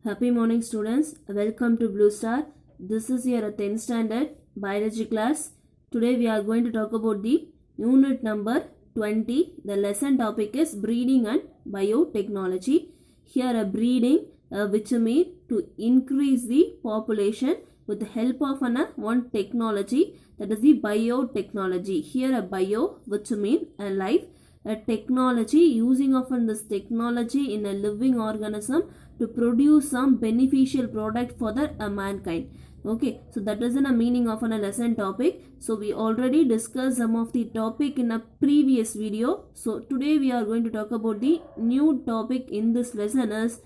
Happy morning students, welcome to Blue Star. This is your 10th standard biology class. Today we are going to talk about the unit number 20. The lesson topic is breeding and biotechnology. Here a breeding which mean to increase the population with the help of one technology, that is the biotechnology. Here a bio which mean a life, a technology using of this technology in a living organism to produce some beneficial product for the mankind. Okay, so that is in a meaning of a lesson topic. So we already discussed some of the topic in a previous video. So today we are going to talk about the new topic in this lesson is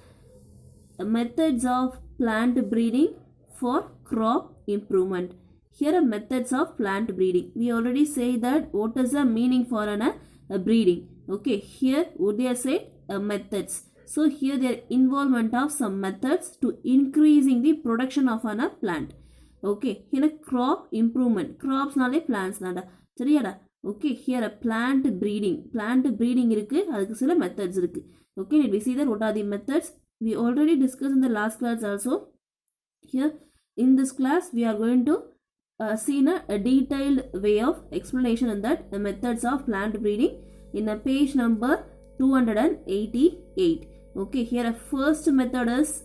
methods of plant breeding for crop improvement. Here are methods of plant breeding. We already say that what is the meaning for a breeding. Okay, here would they say methods. So here there involvement of some methods to increasing the production of a plant. Okay, here a crop improvement. Crops nale plants nada. Seriyada. Okay, here a plant breeding. Plant breeding irukku, adukku sila methods irukku. Okay, we see that what are the methods. We already discussed in the last class also. Here in this class we are going to see a detailed way of explanation in that the methods of plant breeding in a page number 288. Okay, here a first method is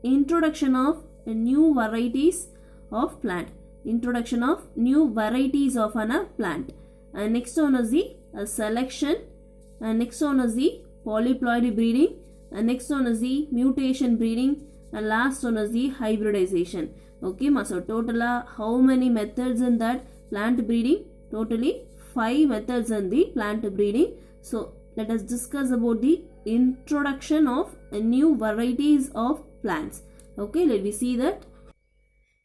introduction of new varieties of plant. Introduction of new varieties of a plant. And next one is the selection. And next one is the polyploid breeding. And next one is the mutation breeding. And last one is the hybridization. Okay, so total how many methods in that plant breeding? Totally 5 methods in the plant breeding. So let us discuss about the introduction of new varieties of plants. Okay, let me see that.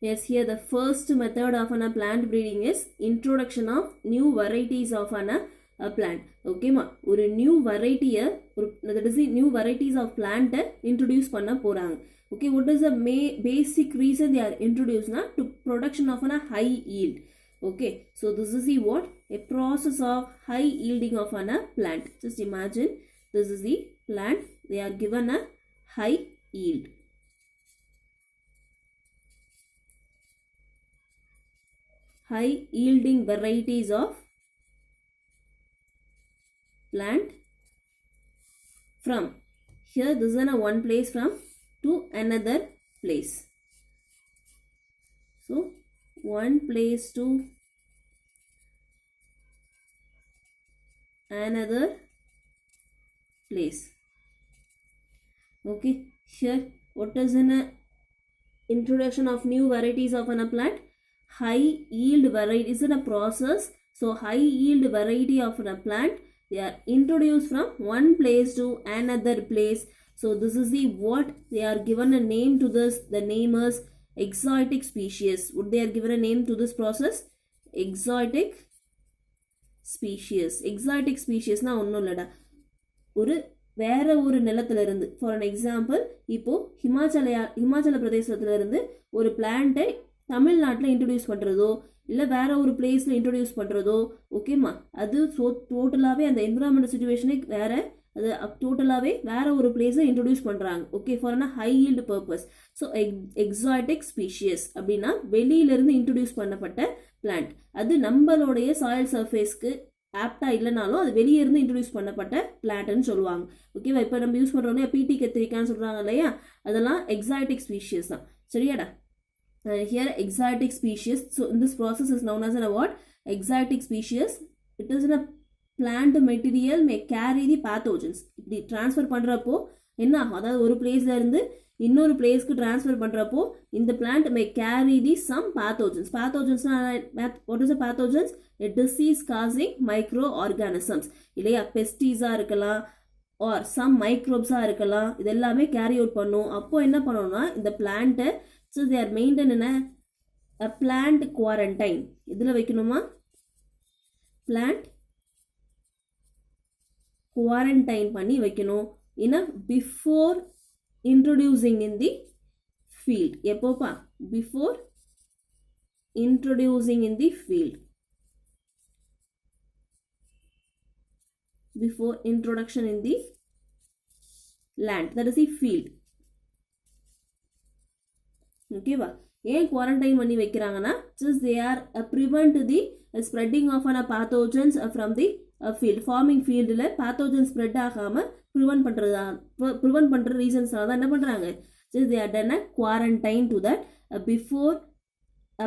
Yes, here the first method of a plant breeding is introduction of new varieties of a plant. Okay ma, ஒரு new variety that is the new varieties of plant introduce பண்ண போறாங்க. Okay, what is the basic reason they are introduced na? To production of a high yield. Okay, so this is the what? A process of high yielding of a plant. Just imagine this is the plant. They are given a high yield. High yielding varieties of plant from here. This is one place from to another place. So one place to another place. Okay, here what is an introduction of new varieties of a plant? High yield variety is in a process. So high yield variety of a plant, they are introduced from one place to another place. So this is the what they are given a name to this. The name is exotic species. Would they are given a name to this process? Exotic species. Exotic species na ஒன்னும் இல்லடா, ஒரு வேற ஒரு நிலத்துல இருந்து, for an example இப்போ ஹிமாச்சல பிரதேசத்துல இருந்து ஒரு பிளான்ட்டை தமிழ்நாட்டில் இன்ட்ரடியூஸ் பண்ணுறதோ இல்லை வேற ஒரு பிளேஸில் இன்ட்ரடியூஸ் பண்ணுறதோ, ஓகேம்மா, அது டோட்டலாகவே அந்த என்விரான்மெண்ட் சுச்சுவேஷனே வேற, அது டோட்டலாகவே வேற ஒரு பிளேஸை இன்ட்ரடியூஸ் பண்ணுறாங்க. Okay, for a high yield purpose. So exotic species அப்படின்னா வெளியிலேருந்து இன்ட்ரடியூஸ் பண்ணப்பட்ட பிளான்ட். அது நம்மளுடைய சாயில் சர்ஃபேஸ்க்கு ஆப்டா இல்லைனாலும் அது வெளியே இருந்து இன்ட்ரடியூஸ் பண்ணப்பட்ட பிளான்ட்னு சொல்லுவாங்க. ஓகேவா, இப்போ நம்ம யூஸ் பண்ணுறோம் இல்லையா, பிடி கத்திரிக்கான்னு சொல்கிறாங்க இல்லையா, அதெல்லாம் எக்ஸாட்டிக் ஸ்பீஷியஸ் தான். சரியாடா. Here exotic species. So in this process is known as a what? Exotic species. It is in a plant material may carry the pathogens. இப்படி ட்ரான்ஸ்ஃபர் பண்ணுறப்போ என்ன ஆகும், அதாவது ஒரு பிளேஸ்ல இருந்து இன்னொரு பிளேஸ்க்கு ட்ரான்ஸ்ஃபர் பண்ணுறப்போ இந்த plant may carry the some pathogens. பேத்தோஜன்ஸ்னா what is a pathogens? A disease causing microorganisms இல்லையா, பெஸ்டிஸாக இருக்கலாம் ஆர் சம் மைக்ரோப்ஸாக இருக்கலாம், இது எல்லாமே கேரி அவுட் பண்ணும். அப்போ என்ன பண்ணணும்னா இந்த பிளான்ட்டை, so they are maintained in a plant quarantine. இதில் வைக்கணுமா, plant quarantine பண்ணி வைக்கணும். in a before introducing in the field. எப்போப்பா, before introducing in the field. before introduction in the land, that is the field. ஓகேவா? ஏன் quarantine பண்ணி வைக்கிறாங்கன்னா just they are prevent the spreading of an pathogens from the field farming fieldல pathogens spread ஆகாம prevent பண்ற ரீசன்ஸ்னால தான் என்ன பண்றாங்க, just they are done a quarantine to that before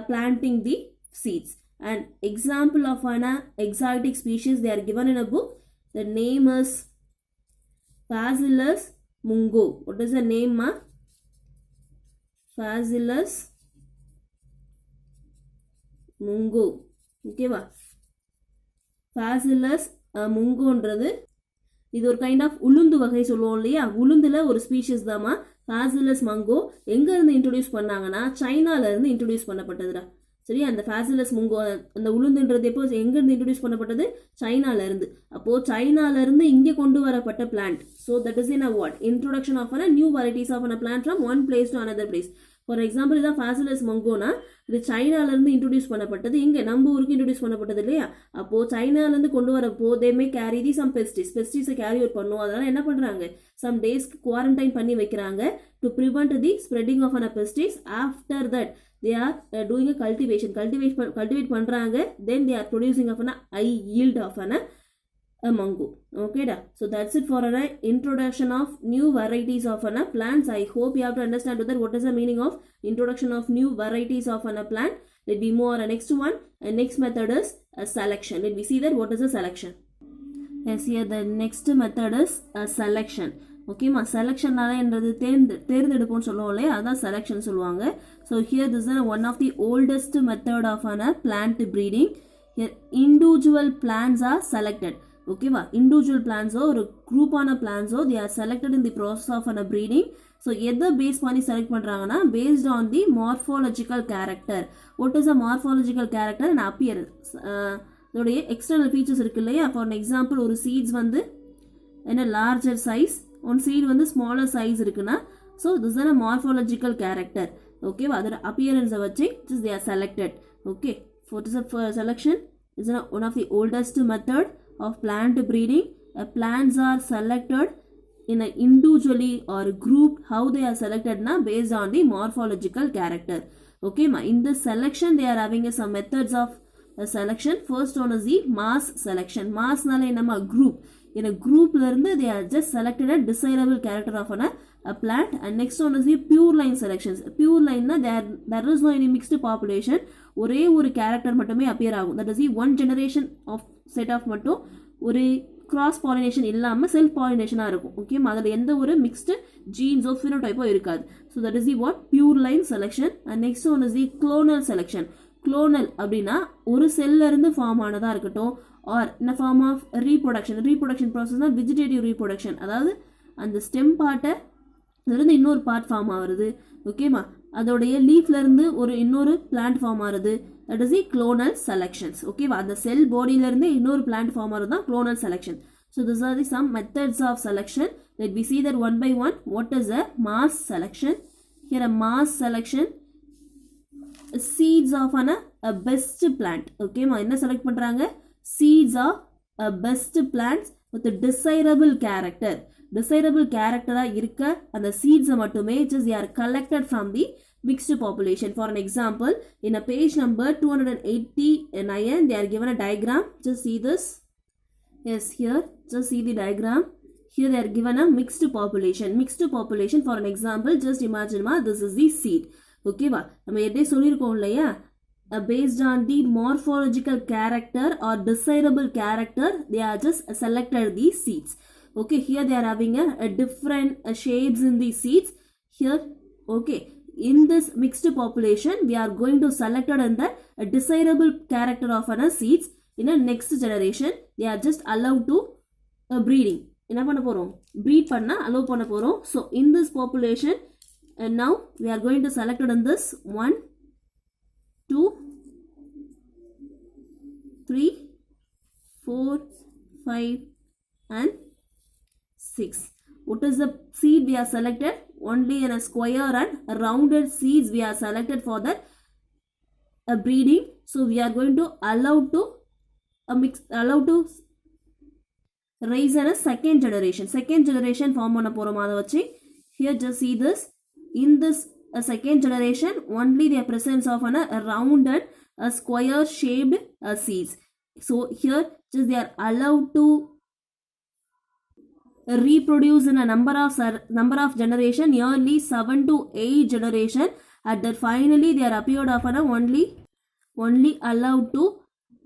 planting the seeds. An example of an exotic species they are given in a book. The name is Phaseolus mungo. What is the name, ma? Phaseolus mungo. ஓகேவா? Phaseolus mungoன்றது இது ஒரு kind of உளுந்து வகை சொல்லுவோம் இல்லையா, உளுந்துல ஒரு species தாமா Phaseolus mungo. எங்க இருந்து இன்ட்ரோடியூஸ் பண்ணாங்கன்னா சைனால இருந்து இன்ட்ரோடியூஸ் பண்ணப்பட்டதுடா. சரி, அந்த Phaseolus mungo அந்த உளுந்துன்றது எப்போ எங்க இருந்து இன்ட்ரோடியூஸ் பண்ணப்பட்டது, சைனால இருந்து. அப்போ சைனால இருந்து இங்கே கொண்டு வரப்பட்ட plant. So that is in a what introduction of a new varieties of a plant from one place to another place. For example இதான் Phaseolus mungoனா இது சைனாலேருந்து இன்ட்ரோடியூஸ் பண்ணப்பட்டது, இங்கே நம்ம ஊருக்கு இன்ட்ரோடியூஸ் பண்ணப்பட்டது இல்லையா. அப்போது சைனாலேருந்து கொண்டு வரப்போ தேமே கேரி தி சம் பெஸ்டிஸை கேரி அவுட் பண்ணும். அதனால் என்ன பண்ணுறாங்க, சம் டேஸ்க்கு குவாரண்டைன் பண்ணி வைக்கிறாங்க to prevent the spreading of an pests. After that they are doing a cultivate பண்றாங்க. then they are producing of an high yield of an mango. Okay da, so that's it for an introduction of new varieties of an plants. I hope you have to understand that what is the meaning of introduction of new varieties of an plant. Let me move on next one, and next method is a selection. Let me see that what is a selection. Yes, here the next method is a selection. ஓகேம்மா, செலெக்ஷன்னாலன்றது தேர்ந்தெடுப்போம்னு சொல்லுவோம் இல்லையா, அதான் selection சொல்லுவாங்க. So here this is one of the oldest method of an plant breeding. Here individual plants are selected. ஓகேவா, individual பிளான்ஸோ ஒரு குரூப்பான பிளான்ஸோ they are selected in the process of an breeding. So எதை பேஸ் பண்ணி select பண்ணுறாங்கன்னா based on the morphological character. What is a morphological character and appearance, இதோடைய external features இருக்கு இல்லையா. ஃபார் எக்ஸாம்பிள் ஒரு சீட்ஸ் வந்து என்ன லார்ஜர் சைஸ், ஒன் சீட் வந்து ஸ்மாலர் சைஸ் இருக்குன்னா so this are a morphological character. ஓகேவா, அதோட அப்பியரன்ஸை வச்சு they are selected. Okay, what is a selection is one of the oldest method of plant breeding. Plants are selected in a individually or group. How they are selected na based on the morphological character. Okay ma, in this selection they are having some methods of selection. First one is the mass selection. Mass nale nama group, in a group they are just selected a desirable character of a plant. And next one is the pure line selections. Pure line na there is no any mixed population, ஒரே ஒரு character மட்டுமே appear ஆகும். That is the one generation of set of மட்டும் ஒரு cross pollination இல்லாமல் self பாலினேஷனாக இருக்கும். Okay, அதில் எந்த ஒரு மிக்ஸ்டு ஜீன்ஸோ ஃபினோடைப்போ இருக்காது. So that is the what pure line selection. And next one is the clonal selection. Clonal அப்படின்னா ஒரு செல்ல இருந்து ஃபார்ம் ஆனதாக இருக்கட்டும், ஆர் இந்த ஃபார்ம் ஆஃப் ரீப்ரொடக்ஷன் ப்ராசஸ்னா வெஜிடேட்டிவ் ரீப்ரொடக்ஷன், அதாவது அந்த ஸ்டெம் பார்ட்டை இதுலேருந்து இன்னொரு பார்ட் ஃபார்ம் ஆகுறது. ஓகேமா, அதோடைய லீஃப்ல இருந்து ஒரு இன்னொரு பிளான்ட் ஃபார்ம் ஆகுறது. That is the clonal selections. ஓகேவா, அந்த செல் பாடியில இருந்து இன்னொரு பிளான்ட் ஃபார்ம் ஆகுறது தான் clonal selection. So this are the some methods of selection. Let we see that one by one. What is a mass selection? Here a mass selection, seeds of a best plant. ஓகேமா, என்ன select பண்றாங்க, seeds of a best plants with a desirable character. Desirable character இருக்க அந்த சீட்ஸை மட்டுமே just they are collected from the mixed population. For an example, in a page number 289 they are given a diagram. Just see this. Yes, here just see the diagram. Here they are given a mixed population. Mixed population, for an example, just imagine this is the seed. Okay va, நம்ம எதே சொல்லிருக்கோம் இல்லையா, based on the morphological character or desirable character they are just selected these seeds. Okay, here they are having a different shades in the seeds here. Okay, in this mixed population we are going to select on the desirable character of seeds. In a next generation they are just allowed to breeding. என்ன பண்ண போறோம், breed பண்ண allow பண்ண போறோம். So in this population and now we are going to select on this 1 2 3 4 5 and 6. What is the seed we are selected? Only in a square and rounded seeds we are selected for that breeding. So we are going to allow to raise in a second generation form on a poromada vachi. Here just see this. In this a second generation only the presence of a rounded a square shaped seeds. So here just they are allowed to reproduce in a number of generation, nearly 7 to 8 generation. At that finally they are appeared of an only allowed to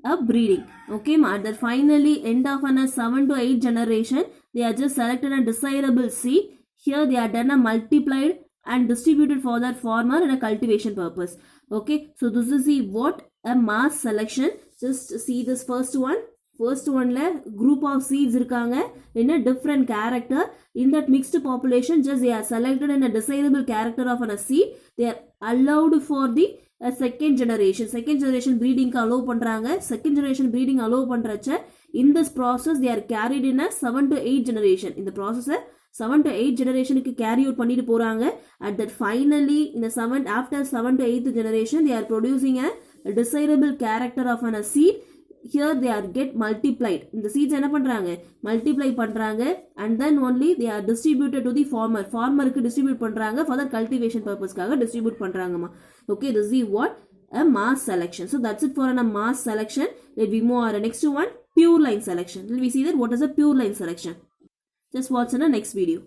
a breeding. Okay, at that finally end of an 7 to 8 generation, they are just selected a desirable seed. Here they are done a multiplied and distributed for that farmer and a cultivation purpose. Okay, so this is the what a mass selection. Just see this first one. First one group of seeds irukanga in a different character. In that mixed population, just they are selected in a desirable character of a seed. They are allowed for the second generation breeding allow பண்றாங்க. Second generation breeding allow பண்றச்ச in this process they are carried in a 7 to 8 generation. In the process 7 to 8 generation carry out பண்ணிட்டு போறாங்க. At that finally in the after 7 to 8th generation they are producing a desirable character of a seed. Here they are get multiplied. இந்த seeds என்ன பண்றாங்க multiply பண்றாங்க and then only they are distributed to the farmerக்கு distribute பண்றாங்க for the cultivation purposeக்காக distribute பண்றாங்கமா. Okay, this is what a mass selection. So that's it for a mass selection. Let we move on next one, pure line selection. Let we see that what is a pure line selection. Just watch in the next video.